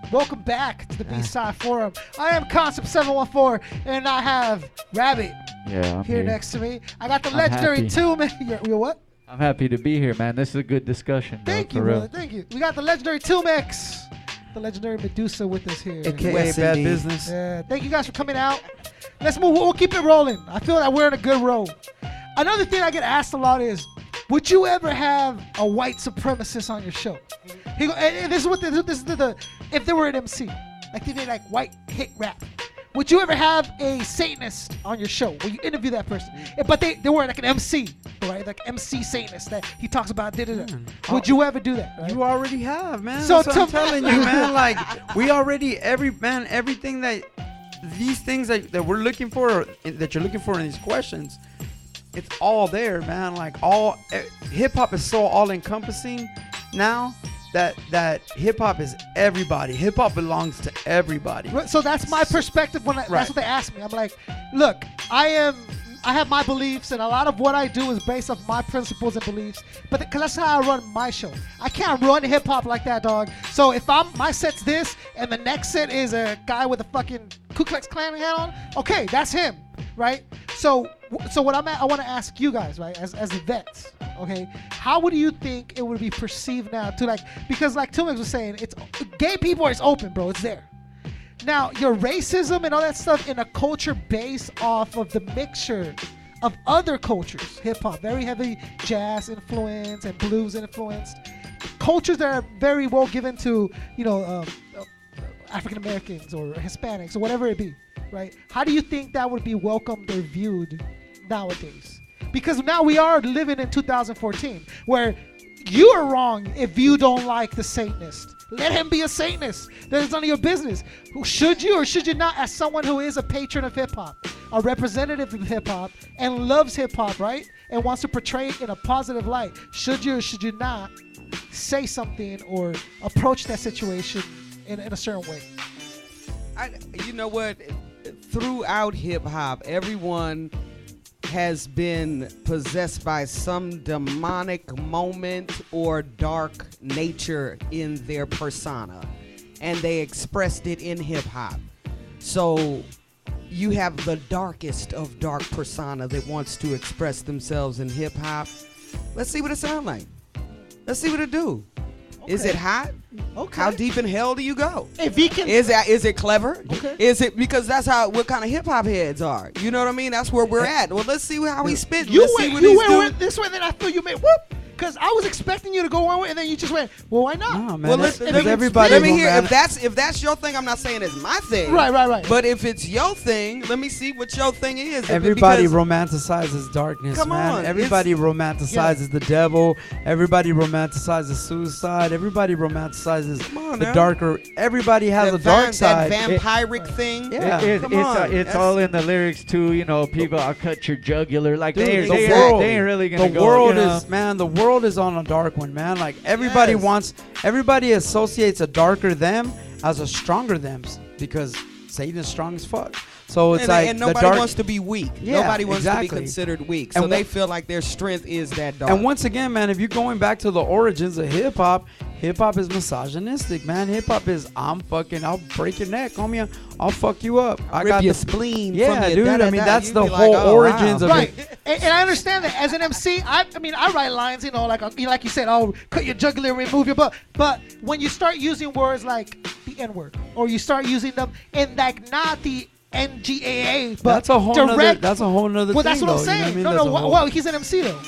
Welcome back to the BSide Forum. I am Koncept714, and I have Rabbit here next to me. I got the legendary 2Mex. You're what? I'm happy to be here, man. This is a good discussion. Thank you, brother. Thank you. We got the legendary 2Mex, the legendary Medusa with us here. AKA Bad Business. Yeah. Thank you guys for coming out. Let's move. We'll keep it rolling. I feel like we're in a good row. Another thing I get asked a lot is, would you ever have a white supremacist on your show? And this is what if they were an MC, like they did like white hit rap. Would you ever have a Satanist on your show where you interview that person? But they were like an MC, right? Like MC Satanist that he talks about. Would you ever do that? Right? You already have, man. So That's what I'm telling you, man. Like we already everything that these things that we're looking for, that you're looking for in these questions, it's all there, man. Like hip hop is so all encompassing now. That hip hop is everybody. Hip hop belongs to everybody. So that's my perspective that's what they ask me. I'm like, look, I have my beliefs, and a lot of what I do is based off my principles and beliefs. But because that's how I run my show. I can't run hip hop like that, dog. So if my set's this, and the next set is a guy with a fucking Ku Klux Klan hat on, okay, that's him, right? So what I want to ask you guys, right, as vets, okay, how would you think it would be perceived now because like 2Mex was saying, it's gay people, it's open, bro, it's there. Now, your racism and all that stuff in a culture based off of the mixture of other cultures, hip-hop, very heavy jazz influence and blues influenced, cultures that are very well given to, African Americans or Hispanics or whatever it be, right? How do you think that would be welcomed or viewed nowadays? Because now we are living in 2014 where you are wrong if you don't like the Satanist. Let him be a Satanist. That is none of your business. Should you or should you not, as someone who is a patron of hip-hop, a representative of hip-hop, and loves hip-hop, right, and wants to portray it in a positive light, should you or should you not say something or approach that situation in a certain way? You know what? Throughout hip-hop, everyone has been possessed by some demonic moment or dark nature in their persona, and they expressed it in hip-hop. So you have the darkest of dark persona that wants to express themselves in hip-hop. Let's see what it sounds like. Let's see what it do. Okay. Is it hot? Okay. How deep in hell do you go? If he can, is it clever? Okay. Is it because that's what kind of hip hop heads are? You know what I mean? That's where we're at. Well, let's see how he spit. You went this way, then I feel you made whoop. Because I was expecting you to go one way, and then you just went, well, why not? No, man. Well, let me hear. If that's your thing, I'm not saying it's my thing. Right. But if it's your thing, let me see what your thing is. Everybody romanticizes darkness, man. Everybody romanticizes the devil. Everybody romanticizes suicide. Everybody romanticizes the darker. Everybody has a dark side. That vampiric thing. Yeah. It's all in the lyrics too. People, I'll cut your jugular. Like they ain't really gonna go. The world is, man. The world is on a dark one, man. Like everybody associates a darker them as a stronger them because Satan is strong as fuck. So it's and nobody wants to be weak. Yeah, nobody wants to be considered weak. So they feel like their strength is that dark. And once again, man, if you're going back to the origins of hip hop is misogynistic, man. Hip hop is I'll break your neck, homie. I'll fuck you up. I rip got your spleen. Yeah, from dude. I mean, that's the whole origins of it. And I understand that as an MC, I write lines, like you said, cut your jugular, remove your butt. But when you start using words like the N-word, or you start using them in not the NGAA, but that's a whole direct. That's a whole nother well, thing. That's what I'm saying. You know what I mean? Well, he's an MC though.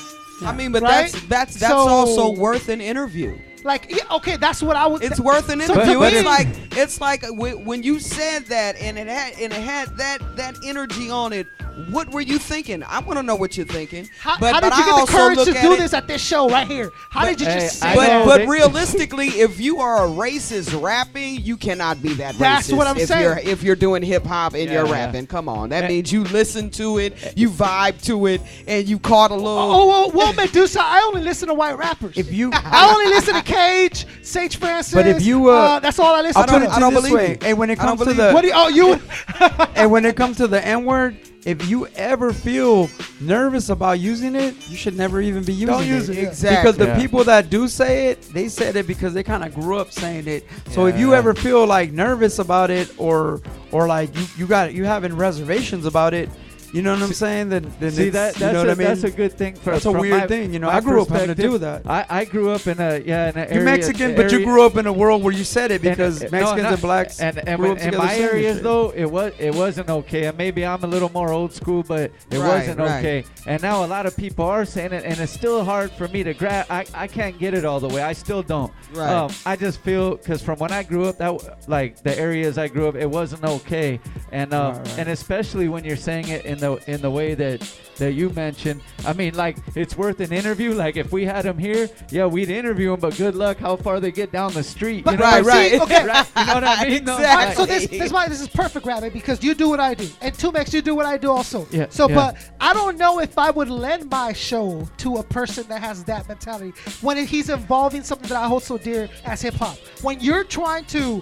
Yeah. I mean, but right? that's also worth an interview. Like, yeah, okay, that's what I would. It's worth an interview. It's like when you said that, and it had that energy on it. What were you thinking? I want to know what you're thinking. How did you get the courage to do this at this show right here? How did you just say that? But realistically, if you are a racist rapping, you cannot be that racist. That's what I'm saying. If you're doing hip hop and you're rapping, come on. That means you listen to it, you vibe to it, and you caught a little. Well, Medusa, I only listen to white rappers. I only listen to Cage, Sage Francis. But if you, that's all I listen to. I don't believe it. And when it comes to the, and when it comes to the N-word, if you ever feel nervous about using it, you should never even be using Don't use it. Exactly. Because the Yeah. people that do say it, they said it because they kind of grew up saying it. So if you Yeah. ever feel like nervous about it, or like you having reservations about it, you know what I'm saying? Then See, it's, that's you know what I mean? that's a good thing. That's a from weird my- thing, you know. my I grew up having to perspective. do that. I grew up in an area. You're Mexican, but you area- grew up in a world where you said it because and- Mexicans no, and blacks and grew up in together my saying areas shit. though it wasn't okay, and maybe I'm a little more old school, but it Right, wasn't right. okay. And now a lot of people are saying it, and it's still hard for me to grab. I can't get it all the way. I still don't. Right. I just feel because from when I grew up, like the areas I grew up, it wasn't okay, and Right. and especially when you're saying it in the way that you mentioned. I mean, like, it's worth an interview. Like, if we had him here, yeah, we'd interview him, but good luck how far they get down the street. But- You know Right, what I'm saying? right. Okay. Right, you know what I mean? No, All right, Exactly. so this is why this is perfect, Rabbit, because you do what I do, and 2Mex, you do what I do also. Yeah, So, yeah. but I don't know if I would lend my show to a person that has that mentality when he's involving something that I hold so dear as hip hop. When you're trying to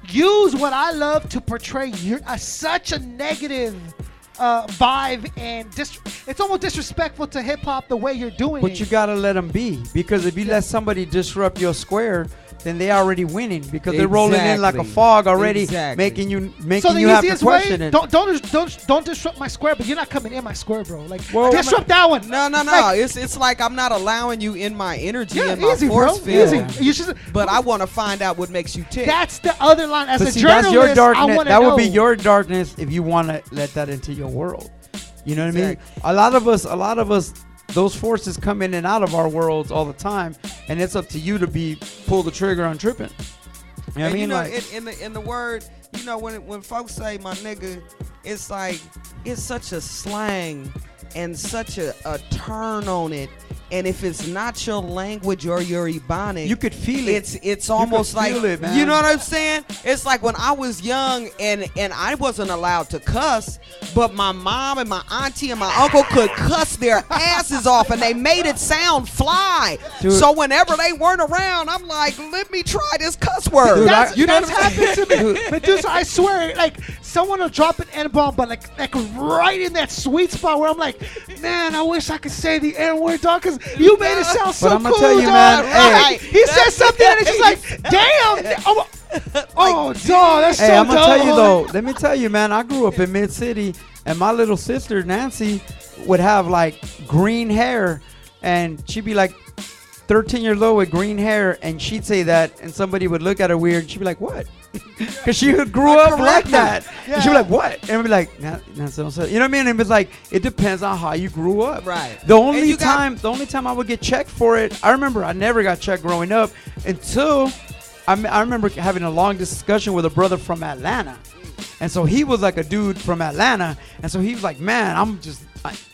use what I love to portray such a negative vibe, and it's almost disrespectful to hip hop the way you're doing it. But you gotta let them be, because if you let somebody disrupt your square, then they already winning, because they're rolling in like a Exactly. fog already, Exactly. making you So the have to easiest way, question it. don't disrupt my square, but you're not coming in my square, bro. Like, Well, disrupt that one. No. Like, It's like I'm not allowing you in my energy yeah, and my easy, force bro. field. Easy. You should. But I want to find out what makes you tick. That's the other line. As But a see, journalist, that's your I darkness. want to That know. would be your darkness if you want to let that into your world. You know what I mean? Exactly. A lot of us, those forces come in and out of our worlds all the time, and it's up to you to pull the trigger on tripping. You know what I And mean? you know, Like, in the word, you know, when folks say my nigga, it's like it's such a slang and such a turn on it. And if it's not your language or your ebonic, you could feel it. It's almost like, feel it, man. you know what I'm saying? It's like when I was young and I wasn't allowed to cuss, but my mom and my auntie and my uncle could cuss their asses off, and they made it sound fly. Dude. So whenever they weren't around, I'm like, let me try this cuss word. Dude, That's, you know that's what I'm saying? happened to me. Medusa, I swear, like, someone will drop an N-bomb, but like right in that sweet spot where I'm like, man, I wish I could say the N-word, dog, because you made it sound so I'ma cool, tell you, dog. man, Right. hey. He said something and it's just like, damn. Oh, dog, that's so hey, I'm gonna tell you dope. though. Let me tell you, man. I grew up in Mid City, and my little sister Nancy would have like green hair, and she'd be like 13 years old with green hair, and she'd say that, and somebody would look at her weird. She'd be like, "What?" Because she grew up like that. And she'd be like, "What?" And we'd be like, "Nah, so." You know what I mean? And it's like, it depends on how you grew up. Right. The And only you got- time I would get checked for it, I remember I never got checked growing up until I remember having a long discussion with a brother from Atlanta. And so he was like a dude from Atlanta. And so he was like, man, I'm just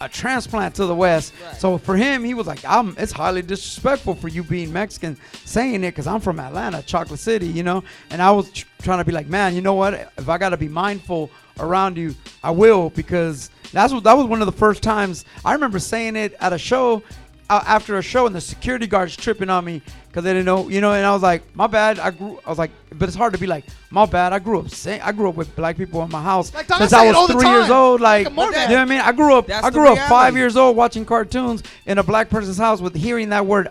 a transplant to the West. Right. So for him, he was like, it's highly disrespectful for you being Mexican saying it, because I'm from Atlanta, Chocolate City, you know? And I was trying to be like, man, you know what? If I got to be mindful around you, I will, because that was one of the first times I remember saying it at a show. After a show, and the security guards tripping on me because they didn't know, you know, and I was like, my bad. I was like, but it's hard to be like, my bad. I grew up with black people in my house Like, Don, since I say I it all was the 3 years time. old. Like, More you than know what I mean? I grew up That's the 5 reality. years old watching cartoons in a black person's house with hearing that word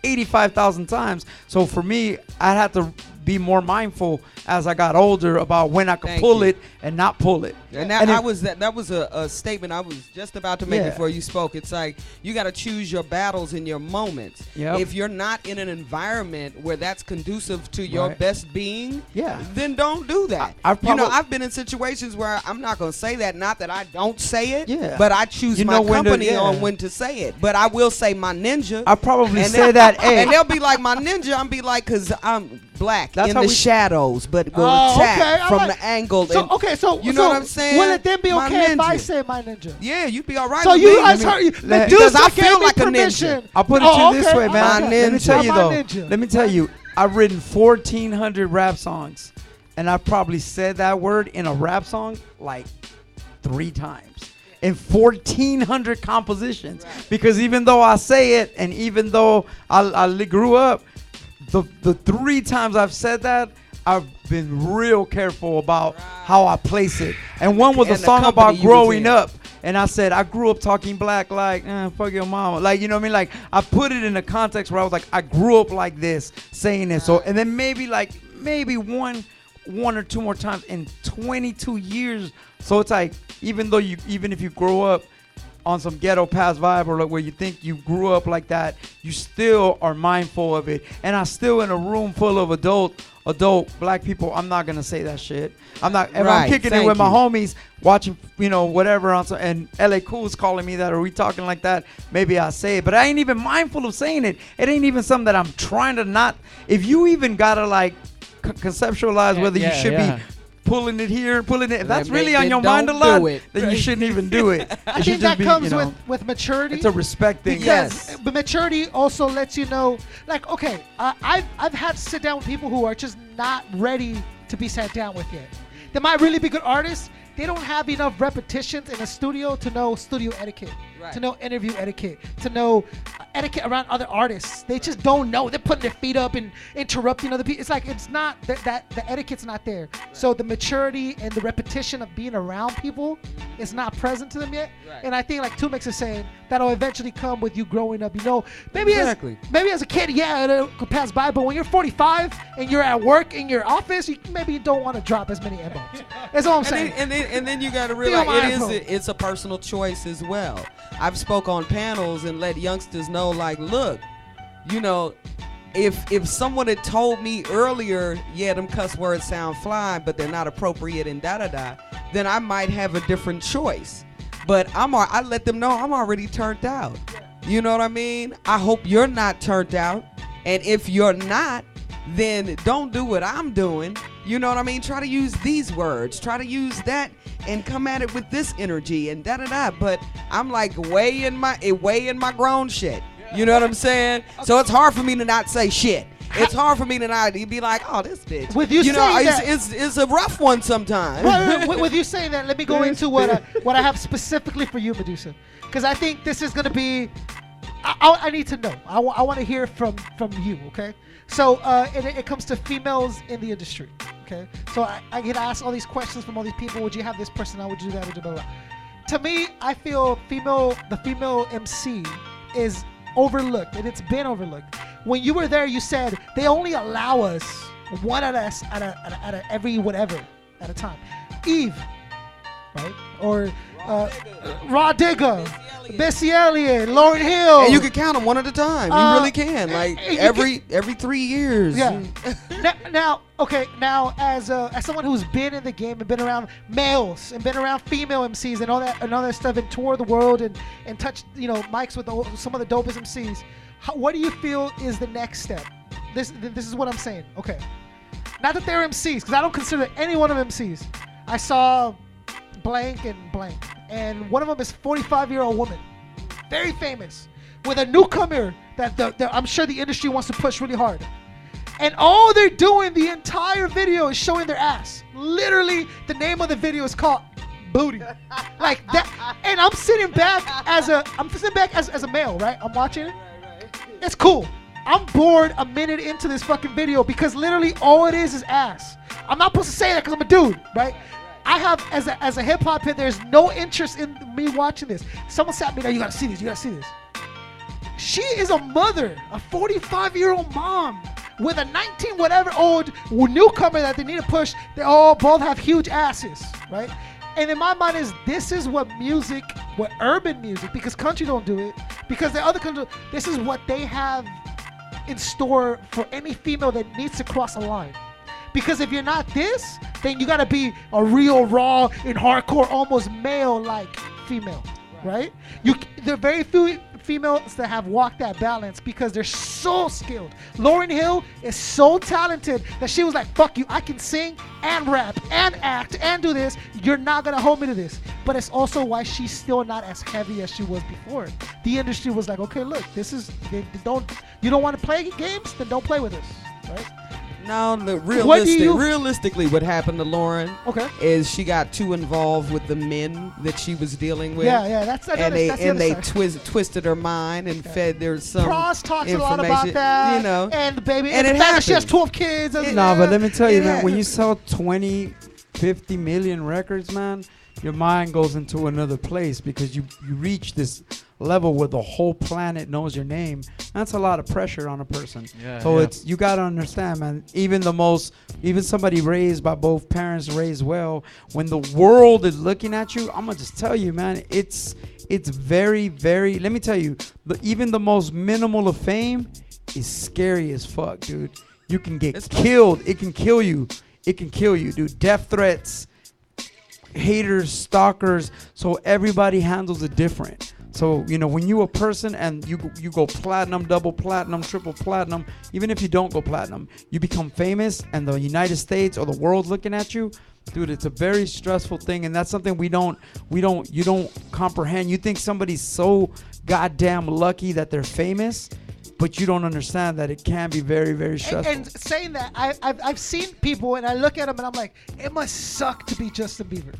85,000 times. So for me, I had to be more mindful as I got older about when I could Thank pull you. it and not pull it. And that was a statement I was just about to make Yeah. before you spoke. It's like you got to choose your battles in your moments. Yep. If you're not in an environment where that's conducive to your Right. best being, Yeah. then don't do that. I've I've been in situations where I'm not going to say that. Not that I don't say it, Yeah. but I choose You my know when to- company yeah. on when to say it. But I will say my ninja. I probably and say they- that, hey. and they'll be like my ninja. I'm be like, cause I'm black That's in how the we- shadows, but will Oh, attack okay, I from like- the angle. So, and- okay, so you know so what I'm saying? Will it then be My okay if I ninja. say my ninja? Yeah, you'd be all right. So with you me. guys heard you. Because Medusa I gave feel me like a ninja. permission. I'll put it to you this okay. way, man. My Let me ninja. tell you My though. ninja. Let me tell you. I've written 1,400 rap songs, and I probably said that word in a rap song like 3 times in 1,400 compositions. Right. Because even though I say it, and even though I grew up, the 3 times I've said that, been real careful about how I place it. And one was a And the song company about you was growing in. up. And I said, I grew up talking black like, fuck your mama. Like, you know what I mean? Like, I put it in a context where I was like, I grew up like this, saying this. So, and then maybe one or two more times in 22 years. So it's like, even if you grow up on some ghetto past vibe or like where you think you grew up like that, you still are mindful of it. And I still, in a room full of adult black people, I'm not gonna say that shit. I'm not. If I'm kicking it with my homies, watching, whatever on and LA Cool's calling me that, or we talking like that, maybe I say it. But I ain't even mindful of saying it. It ain't even something that I'm trying to not. If you even gotta like conceptualize whether you should be pulling it here, pulling it. If that's really on your mind a lot, then you shouldn't even do it. I think that comes with maturity. It's a respect thing. Because but maturity also lets you know, like, okay, I've had to sit down with people who are just not ready to be sat down with yet. They might really be good artists. They don't have enough repetitions in a studio to know studio etiquette, to know interview etiquette, to know etiquette around other artists. They just don't know. They're putting their feet up and interrupting other people. It's like it's not that the etiquette's not there. So the maturity and the repetition of being around people is not present to them yet. And I think, like 2Mex is saying, that'll eventually come with you growing up. Maybe as a kid, it'll pass by. But when you're 45 and you're at work in your office, maybe you don't want to drop as many M-bombs. That's all I'm saying. And then you got to realize it's a personal choice as well. I've spoke on panels and let youngsters know, like, look, if someone had told me earlier, them cuss words sound fly, but they're not appropriate and da-da-da, then I might have a different choice. But I let them know I'm already turned out. You know what I mean? I hope you're not turned out. And if you're not, then don't do what I'm doing. You know what I mean? Try to use these words. Try to use that and come at it with this energy and da-da-da. But I'm like way in my grown shit. You know what I'm saying? So it's hard for me to not say shit. It's hard for me to not be like, oh, this bitch. With you saying that, it's a rough one sometimes. With you saying that, let me go into what I have specifically for you, Medusa, because I think this is gonna be. I need to know. I want to hear from you. Okay. So it comes to females in the industry. Okay. So I get asked all these questions from all these people. Would you have this person? Would you do that? Would you blah, blah. To me, I feel the female MC is overlooked, and it's been overlooked. When you were there, you said they only allow us one at a every whatever at a time. Eve, right? Or Raw Digga, Bessie Elliott, Lauryn Hill. And you can count them one at a time. You really can. Like every 3 years. Yeah. Now, as someone who's been in the game and been around males and been around female MCs and all that stuff, and toured the world and touched mics with some of the dopest MCs, what do you feel is the next step? This is what I'm saying. Okay, not that they're MCs, because I don't consider any one of them MCs. I saw blank and blank, and one of them is 45-year-old woman, very famous, with a newcomer that I'm sure the industry wants to push really hard. And all they're doing the entire video is showing their ass. Literally, the name of the video is called Booty. Like that. And I'm sitting back as a male, right? I'm watching it. It's cool. I'm bored a minute into this fucking video because literally all it is ass. I'm not supposed to say that because I'm a dude, right? I have, as a hip hop head, there's no interest in me watching this. Someone sat me there, you gotta see this, you gotta see this. She is a mother, a 45-year-old mom with a 19 whatever old newcomer that they need to push. They all both have huge asses, right? And in my mind this is what urban music, because country don't do it, because the other country, this is what they have in store for any female that needs to cross a line. Because if you're not this, then you gotta be a real raw and hardcore, almost male-like female, right? There are very few females that have walked that balance because they're so skilled. Lauryn Hill is so talented that she was like, fuck you, I can sing and rap and act and do this. You're not gonna hold me to this. But it's also why she's still not as heavy as she was before. The industry was like, okay, look, you don't want to play games? Then don't play with us, right? No, What do you- realistically, what happened to Lauren Okay. is she got too involved with the men that she was dealing with. Yeah, that's the And they other side. twisted her mind and fed her some Pross talks a lot about information, that. you know. And baby, And and it the fact that she has happened. 12 kids. and- No, but let me tell you, It man, when happened. you sell 20, 50 million records, man, your mind goes into another place because you reach this level where the whole planet knows your name. That's a lot of pressure on a person. Yeah, So yeah. you got to understand, man, even somebody raised by both parents, raised well, when the world is looking at you, I'm going to just tell you, man, it's very, very, let me tell you, even the most minimal of fame is scary as fuck, dude. You can get killed. It can kill you. It can kill you, dude. Death threats, haters, stalkers. So everybody handles it different. So, you know, when you a person and you go platinum, double platinum, triple platinum, even if you don't go platinum, you become famous and the United States or the world's looking at you, dude, it's a very stressful thing. And that's something you don't comprehend. You think somebody's so goddamn lucky that they're famous, but you don't understand that it can be very, very stressful. And saying that, I've seen people and I look at them and I'm like, it must suck to be Justin Bieber.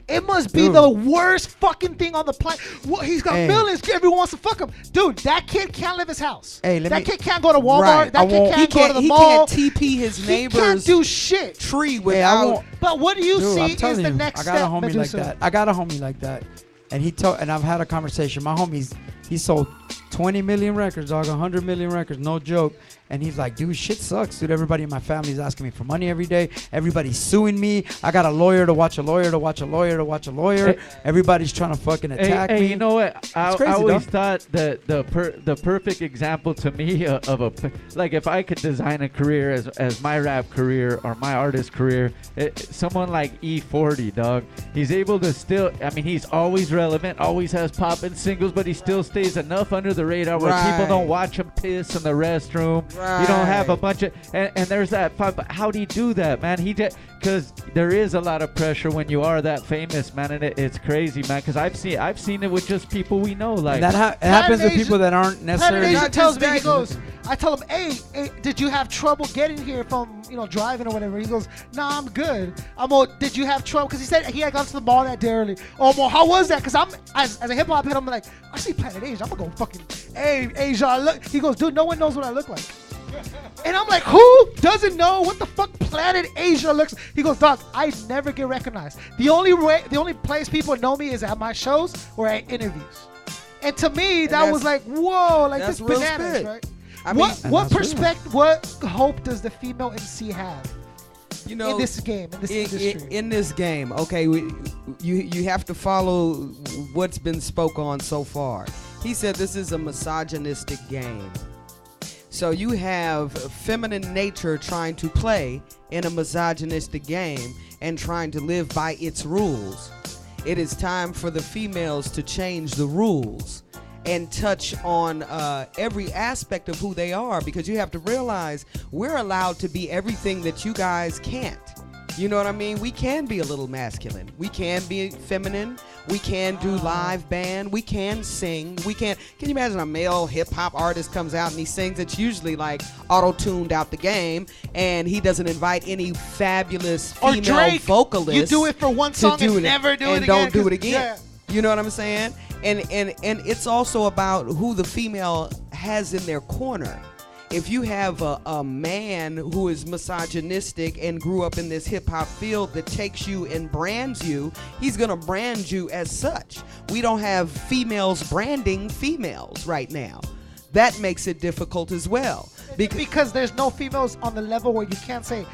It must be Dude. the worst fucking thing on the planet. He's got Hey. millions. Everyone wants to fuck him. Dude, that kid can't leave his house. Hey, that kid can't go to Walmart. Right. That kid He can't go to the he mall. can't TP his He neighbor's can't do shit. tree Hey, I without. won't- But what do you Dude, I'm see is telling the you, next I got step, a homie Medusa? like that. I got a homie like that. And I've had a conversation. My homie's, he sold 20 million records, dog, 100 million records, no joke. And he's like, dude, shit sucks, dude. Everybody in my family is asking me for money every day. Everybody's suing me. I got a lawyer to watch a lawyer to watch a lawyer to watch a lawyer. Hey. Everybody's trying to fucking attack me. Hey, you know what? I crazy, always dog. thought that the perfect example to me of like if I could design a career as my rap career or my artist career, someone like E40, dog. He's able to still. I mean, he's always relevant, always has poppin' singles, but he still stays enough under the radar where people Right. don't watch him piss in the restroom. You don't have a bunch of and there's that fun. But how do you do that, man? Because there is a lot of pressure when you are that famous, man, and it's crazy, man. Because I've seen it with just people we know, like And it happens with Asian- people that aren't Planet necessarily. Asia Not tells just me, he that. goes, I tell him, hey, did you have trouble getting here from, driving or whatever? He goes, nah, I'm good. Did you have trouble? Because he said he had gone to the mall that day early. Oh, well, how was that? Because I'm, as a hip hop head, I'm like, I see Planet Asia. I'm going to go fucking, hey, Asia, I look. He goes, dude, no one knows what I look like. And I'm like, who doesn't know what the fuck Planet Asia looks? He goes, dog, I never get recognized. The only place people know me is at my shows or at interviews. And to me, that was like, whoa, like that's this real bananas, spit. right? I mean, What that's perspective, what hope does the female MC have you know, in this game, in this industry? in this game, okay, you have to follow what's been spoke on so far. He said this is a misogynistic game. So you have feminine nature trying to play in a misogynistic game and trying to live by its rules. It is time for the females to change the rules and touch on every aspect of who they are, because you have to realize we're allowed to be everything that you guys can't. You know what I mean? We can be a little masculine. We can be feminine. We can do live band. We can sing. Can you imagine a male hip hop artist comes out and he sings? It's usually like auto-tuned out the game, and he doesn't invite any fabulous Or female Drake, vocalists. you do it for one to song do and it never do it and again. don't do 'cause- it again. yeah. You know what I'm saying? And it's also about who the female has in their corner. If you have a man who is misogynistic and grew up in this hip hop field that takes you and brands you, he's gonna brand you as such. We don't have females branding females right now. That makes it difficult as well. Because there's no females on the level where you can't say,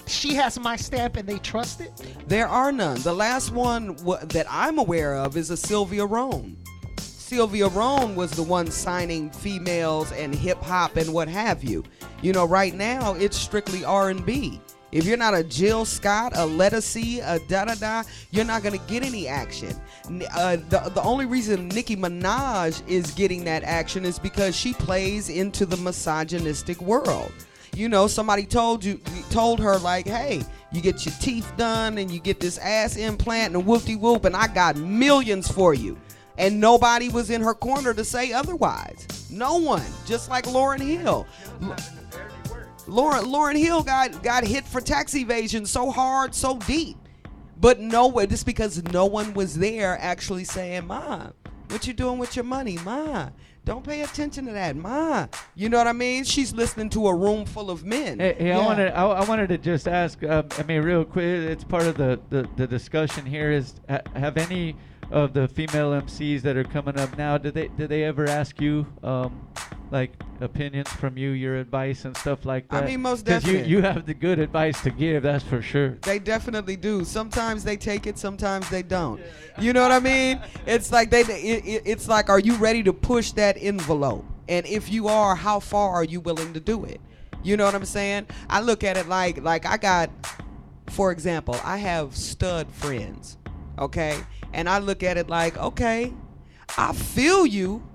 she has my stamp and they trust it. There are none. The last one that I'm aware of is a Sylvia Rhone. Sylvia Rhone was the one signing females and hip hop and what have you. You know, right now it's strictly R&B. If you're not a Jill Scott, a Letta C, a da-da-da, you're not going to get any action. The only reason Nicki Minaj is getting that action is because she plays into the misogynistic world. You know, somebody told her like, hey, you get your teeth done and you get this ass implant and whoop-de-whoop, and I got millions for you. And nobody was in her corner to say otherwise. No one. Just like Lauryn Hill. Lauren Hill got hit for tax evasion so hard, so deep. But just because no one was there actually saying, Ma, what you doing with your money? Ma, don't pay attention to that. Ma, you know what I mean? She's listening to a room full of men. Hey, Yeah. I wanted to just ask, I mean, real quick, it's part of the discussion here is, have any of the female MCs that are coming up now, did they ever ask you, like, opinions from you, your advice and stuff like that? I mean, most Because definitely. you have the good advice to give, that's for sure. They definitely do. Sometimes they take it, sometimes they don't. You know what I mean? It's like it's like, are you ready to push that envelope? And if you are, how far are you willing to do it? You know what I'm saying? I look at it like I got, for example, I have stud friends, okay? And I look at it like, okay, I feel you,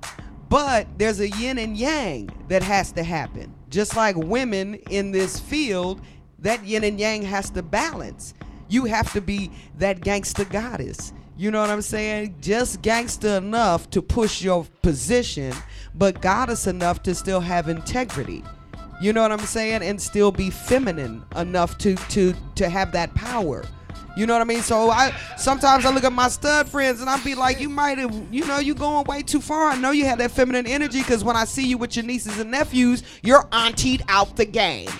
but there's a yin and yang that has to happen. Just like women in this field, that yin and yang has to balance. You have to be that gangster goddess. You know what I'm saying? Just gangster enough to push your position, but goddess enough to still have integrity. You know what I'm saying? And still be feminine enough to have that power. You know what I mean? So sometimes I look at my stud friends and I'll be like, you might have, you going way too far. I know you have that feminine energy because when I see you with your nieces and nephews, you're auntied out the game.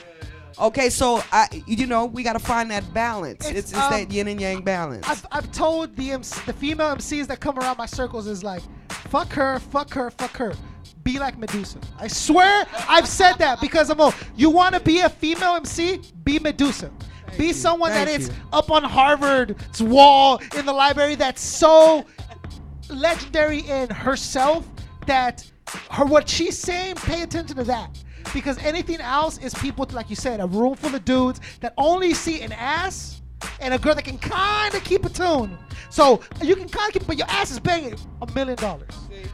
Okay, so we got to find that balance. It's that yin and yang balance. I've told the female MCs that come around my circles is like, fuck her, fuck her, fuck her. Be like Medusa. I swear I've said that because you want to be a female MC? Be Medusa. Be someone that is up on Harvard's wall in the library that's so legendary in herself that what she's saying, pay attention to that. Because anything else is people, like you said, a room full of dudes that only see an ass and a girl that can kind of keep a tune. So you can kind of keep, but your ass is banging $1 million.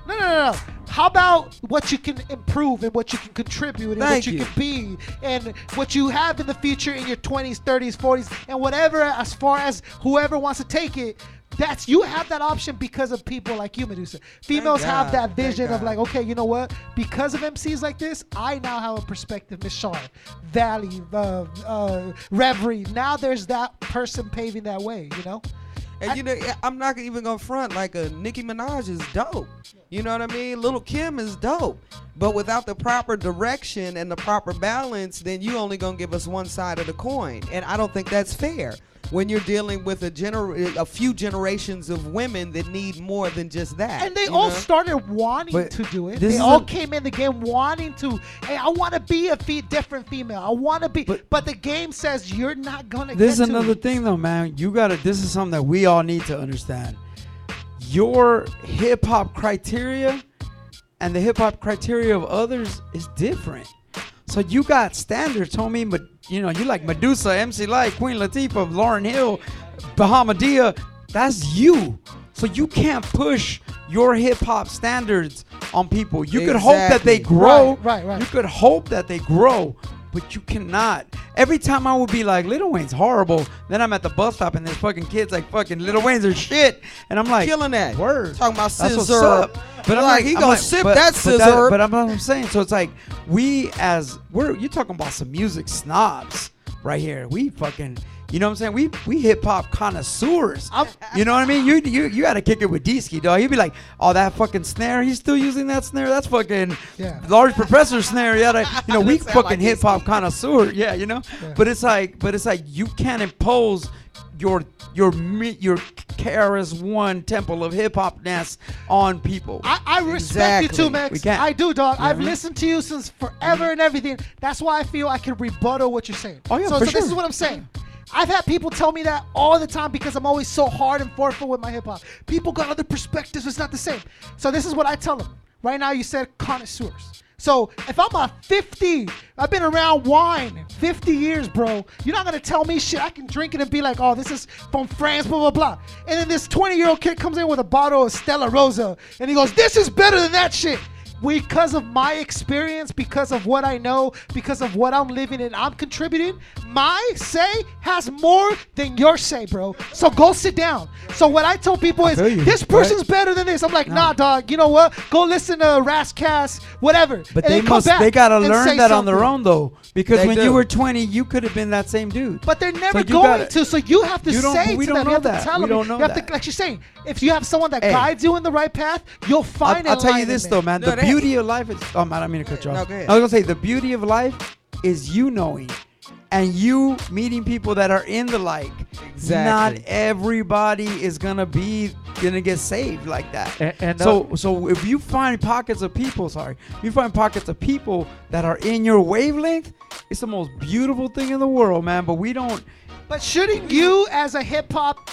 No. How about what you can improve and what you can contribute and what you can be and what you have in the future in your 20s, 30s, 40s, and whatever, as far as whoever wants to take it, you have that option because of people like you, Medusa. Females have that vision of like, okay, you know what? Because of MCs like this, I now have a perspective. Miss Shaw, Valley, Reverie. Now there's that person paving that way, And I'm not even gonna front, like a Nicki Minaj is dope. You know what I mean? Little Kim is dope. But without the proper direction and the proper balance, then you only gonna give us one side of the coin. And I don't think that's fair when you're dealing with a few generations of women that need more than just that. And they all started wanting to do it. They all came in the game wanting to, hey, I want to be a different female. I want to be, but the game says you're not going to get to. This is another thing though, man. This is something that we all need to understand. Your hip hop criteria and the hip hop criteria of others is different. So you got standards, homie, but you like Medusa, MC Light, Queen Latifah, Lauryn Hill, Bahamadia. That's you. So you can't push your hip hop standards on people. You could hope that they grow. Right. You could hope that they grow, but you cannot. Every time I would be like, Lil Wayne's horrible. Then I'm at the bus stop and there's fucking kids like fucking Lil Wayne's are shit. And I'm like, killing that. Word. Talking about That's what's scissor. up. But I'm like, he gonna sip that scissor. But I'm saying, so it's like you're talking about some music snobs right here. We fucking, you know what I'm saying? We hip hop connoisseurs. You know what I mean? You got to kick it with D-Ski, dog. He'd be like, oh, that fucking snare. He's still using that snare. That's fucking Large Professor snare. We fucking like hip hop connoisseur. Yeah, Yeah. But it's like you can't impose your KRS-One temple of hip hopness on people. I respect you too, Max. We can't. I do, dog. I've listened to you since forever and everything. That's why I feel I can rebuttal what you're saying. Oh yeah, so for sure. This is what I'm saying. I've had people tell me that all the time because I'm always so hard and forceful with my hip hop. People got other perspectives. It's not the same. So this is what I tell them. Right now, you said connoisseurs. So if I'm a 50, I've been around wine 50 years, bro. You're not gonna tell me shit. I can drink it and be like, oh, this is from France, blah, blah, blah. And then this 20-year-old kid comes in with a bottle of Stella Rosa and he goes, this is better than that shit. Because of my experience, because of what I know, because of what I'm living and I'm contributing, my say has more than your say, bro. So go sit down. So what I tell people is, this person's better than this. I'm like, nah, dog. You know what? Go listen to Rascast, whatever. But and they gotta learn that on their own, though, Because They when do. you were 20, you could have been that same dude. But they're never you going gotta- to. So you have to You don't- say we to don't them. know You have that. to tell We them. don't know you have that. to, like she's saying, if you have someone that Hey. guides you in the right path, you'll find I'll tell you enlightenment. this though, man. No, The they- beauty of life is. Oh man, I mean to cut you off. No, go ahead. I was gonna say the beauty of life is you knowing, and you meeting people that are in the like. Exactly. Not everybody is gonna get saved like that. And so if you find pockets of people, that are in your wavelength, it's the most beautiful thing in the world, man. But we don't. But shouldn't you, as a hip hop,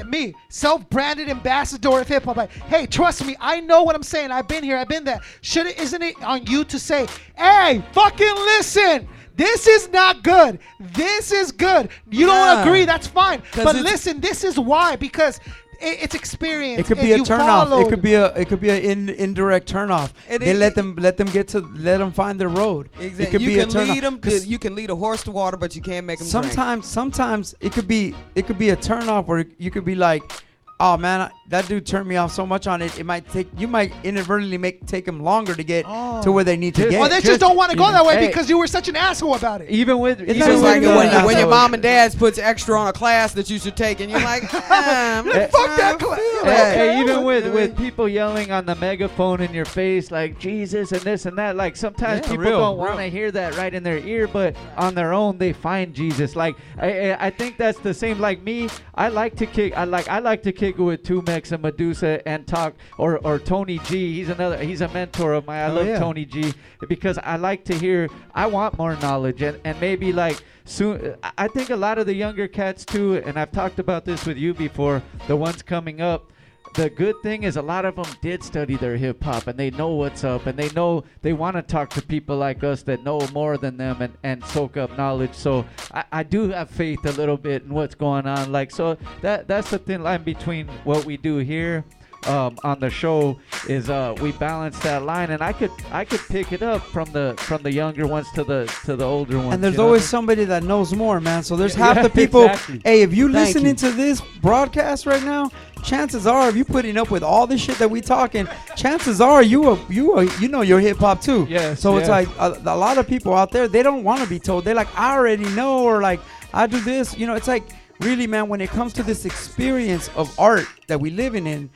me, self-branded ambassador of hip hop, like, hey, trust me, I know what I'm saying. I've been here, I've been there. Isn't it on you to say, hey, fucking listen? This is not good. This is good. You don't agree, that's fine. But listen, this is why, because it's experience. It could be a turnoff. It could be an indirect turnoff. They let them find their road. Exactly. It could you be can a turnoff. lead them. You can lead a horse to water, but you can't make them drink. Sometimes it could be a turnoff where you could be like, oh man, that dude turned me off so much on it. You might inadvertently take them longer to get to where they need to get. Or they just don't want to go that way because you were such an asshole about it. Even with It's even like with when your mom and dad puts extra on a class that you should take, and you're like, Fuck that class. Hey, even with people yelling on the megaphone in your face like Jesus and this and that, like sometimes people don't want to hear that right in their ear, but on their own they find Jesus. Like I think that's the same. Like me, I like to kick it with 2Mex and Medusa and talk or Tony G. He's a mentor of mine. I love Tony G because I like to hear. I want more knowledge and maybe like soon. I think a lot of the younger cats too, and I've talked about this with you before. The ones coming up. The good thing is a lot of them did study their hip hop and they know what's up and they know they want to talk to people like us that know more than them and soak up knowledge. So I do have faith a little bit in what's going on. Like, so that's the thin line between what we do here on the show is we balance that line, and I could pick it up from the younger ones to the older ones. And there's always somebody that knows more, man. So there's half the people. Exactly. Hey, if you listening to this broadcast right now, chances are, if you putting up with all this shit that we talking, chances are you know your hip hop too. Yeah. So it's like a lot of people out there, they don't want to be told. They're like, I already know, or like I do this. You know, it's like really, man. When it comes to this experience of art that we living in,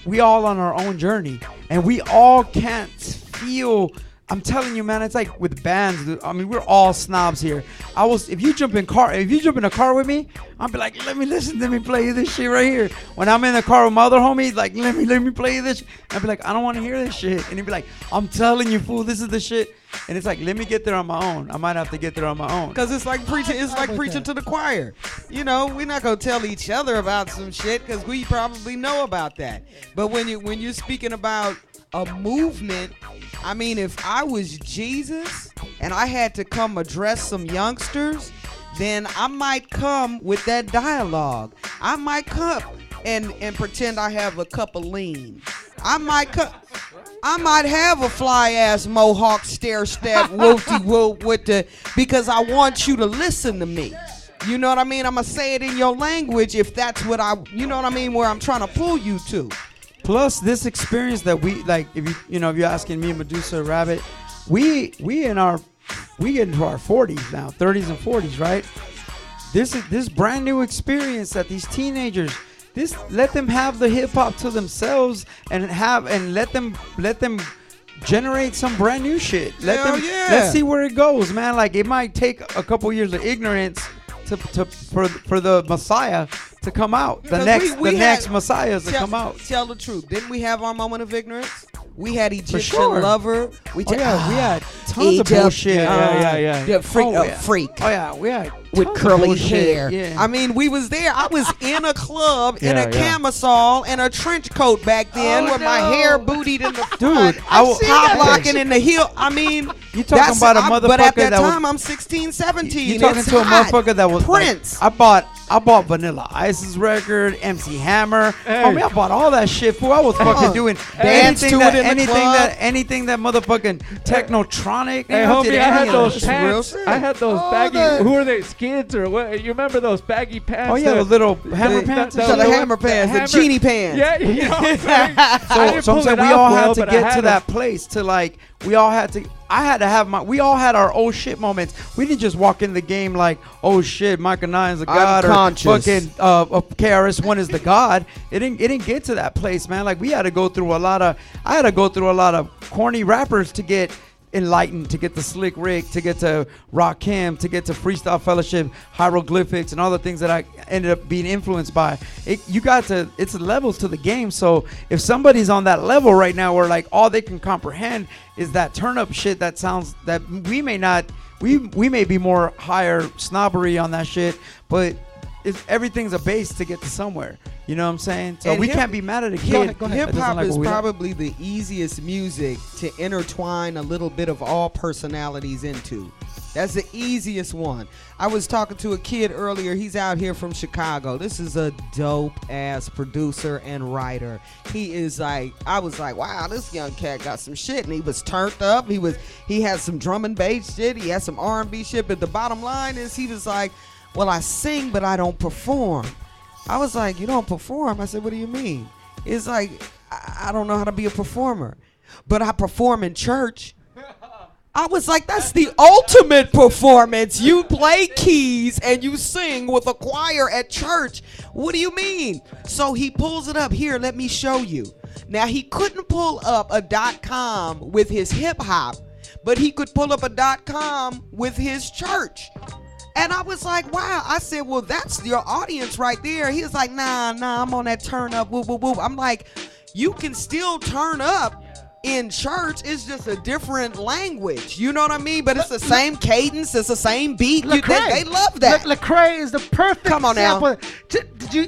we all on our own journey, and we all can't feel. I'm telling you, man, it's like with bands. Dude, I mean, we're all snobs here. If you jump in a car with me, I'll be like, let me play you this shit right here. When I'm in the car with my other homies, like, let me play you this. I'll be like, I don't want to hear this shit. And he'd be like, I'm telling you, fool, this is the shit. And it's like, let me get there on my own. I might have to get there on my own. Because it's like preaching. It's like preaching to the choir. You know, we're not gonna tell each other about some shit because we probably know about that. But when you're speaking about a movement, I mean, if I was Jesus and I had to come address some youngsters, then I might come with that dialogue. I might come and pretend I have a cup of lean. I might have a fly ass mohawk stair step whoopty whoop because I want you to listen to me. You know what I mean? I'm gonna say it in your language if that's what you know what I mean, where I'm trying to pull you to. Plus, this experience that we like, if you're asking me and Medusa Rabbit, we get into our 40s now, 30s and 40s, right? This brand new experience that these teenagers, let them have the hip hop to themselves and let them generate some brand new shit. Let's see where it goes, man. Like, it might take a couple years of ignorance for the Messiah to come out. The next Messiahs to come out. Tell the truth. Didn't we have our moment of ignorance? We had Egyptian sure. Lover. We had tons of bullshit. The freak. Oh yeah, we had with tons curly of bullshit. hair. Yeah. I mean, we was there. I was in a club in a camisole and a trench coat back then with my hair bootied in the front. Dude, I was hop locking in the heel. I mean, you talking about a motherfucker but at that that time, was, I'm 16, 17. You talking to a motherfucker that was Prince. Like, I bought Vanilla Ice's record, MC Hammer. Hey. I bought all that shit. Fool, I was fucking doing anything that motherfucking Technotronic. Hey, homie, I had those pants. I had those baggy. that. Who are they? Skids or what? You remember those baggy pants? Oh yeah, those little hammer pants. So the hammer pants, the genie pants. Yeah, you know what I'm saying? So I'm saying we all had to get to that place to like. We all had to. I had to have we all had our oh shit moments. We didn't just walk in the game like, oh shit, Micah 9 is the god, or fucking KRS-One is the god. It didn't get to that place, man. Like I had to go through a lot of corny rappers to get enlightened, to get to Slick Rick, to get to Rakim, to get to Freestyle Fellowship, hieroglyphics, and all the things that I ended up being influenced by. It's levels to the game. So if somebody's on that level right now where like all they can comprehend is that turn up shit that sounds that we may be more higher snobbery on that shit, but everything's a base to get to somewhere. You know what I'm saying? So we can't be mad at a kid. Hip hop is probably the easiest music to intertwine a little bit of all personalities into. That's the easiest one. I was talking to a kid earlier. He's out here from Chicago. This is a dope ass producer and writer. He is like, I was like, wow, this young cat got some shit, and he was turned up. He had some drum and bass shit. He had some R&B shit. But the bottom line is, he was like, well, I sing, but I don't perform. I was like, you don't perform? I said, what do you mean? It's like, I don't know how to be a performer, but I perform in church. I was like, that's the ultimate performance. You play keys and you sing with a choir at church. What do you mean? So he pulls it up. Here, let me show you. Now, he couldn't pull up a .com with his hip hop, but he could pull up a .com with his church. And I was like, wow. I said, well, that's your audience right there. He was like, nah, I'm on that turn up, whoop, whoop, whoop. I'm like, you can still turn up in church. It's just a different language. You know what I mean? But it's the same cadence. It's the same beat. They love that. Lecrae is the perfect example.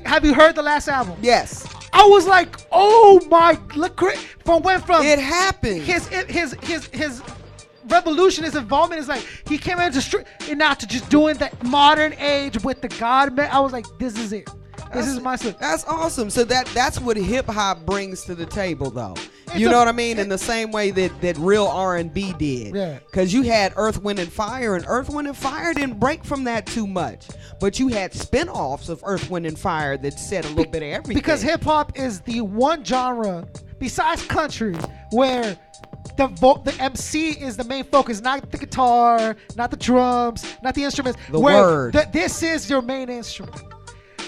Have you heard the last album? Yes. I was like, oh my, Lecrae. From it happened. His revolution, his involvement is like he came into street and now to just doing that modern age with the God man. I was like, this is it. This is my stuff. That's awesome. So that's what hip hop brings to the table, though. You know what I mean? In the same way that real R&B did. Yeah. Because you had Earth, Wind, and Fire, and Earth, Wind, and Fire didn't break from that too much. But you had spin-offs of Earth, Wind, and Fire that said a little bit of everything. Because hip hop is the one genre besides country where the MC is the main focus, not the guitar, not the drums, not the instruments. This is your main instrument.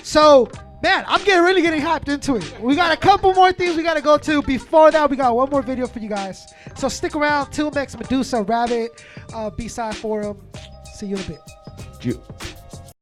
So, man, I'm really getting hyped into it. We got a couple more things we got to go to. Before that, we got one more video for you guys. So stick around. 2Mex, Medusa, Rabbit, BSide Forum. See you in a bit.